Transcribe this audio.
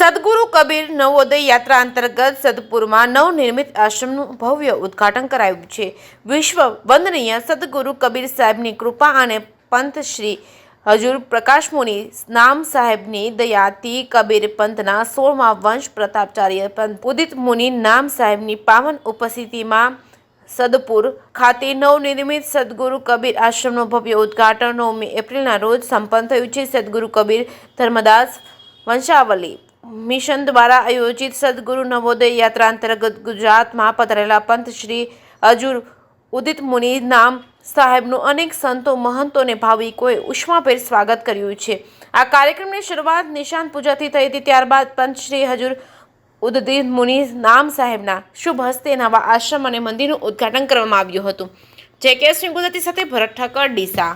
સદગુરુ કબીર નવોદય યાત્રા અંતર્ગત સદપુરમાં નવનિર્મિત આશ્રમનું ભવ્ય ઉદ્ઘાટન કરાયું છે. વિશ્વ વંદનીય સદગુરુ કબીર સાહેબની કૃપા અને પંથ શ્રી હજુર પ્રકાશમુનિ નામ સાહેબની દયાથી કબીર પંથના 16મા વંશ પ્રતાપચાર્ય પંથ ઉદિત મુનિ નામ સાહેબની પાવન ઉપસ્થિતિમાં સદપુર ખાતે નવનિર્મિત સદગુરુ કબીર આશ્રમનું ભવ્ય ઉદ્ઘાટન 9મી એપ્રિલના રોજ સંપન્ન થયું છે. સદગુરુ કબીર ધર્મદાસ વંશાવલી મિશન દ્વારા આયોજિત સદગુરુ નવોદય યાત્રા અંતર્ગત ગુજરાતમાં પધારેલા પંથ શ્રી હજુર ઉદિત મુનિ નામ સાહેબનું અનેક સંતો મહંતોને ભાવિકોએ ઉષ્માભેર સ્વાગત કર્યું છે. આ કાર્યક્રમની શરૂઆત નિશાન પૂજાથી થઈ હતી. ત્યારબાદ પંથ શ્રી હજુર ઉદિત મુનિ નામ સાહેબના શુભ હસ્તે નવા આશ્રમ અને મંદિરનું ઉદ્ઘાટન કરવામાં આવ્યું હતું. જે કે ગુજરાતી સાથે ભરત ઠાકર ડીસા.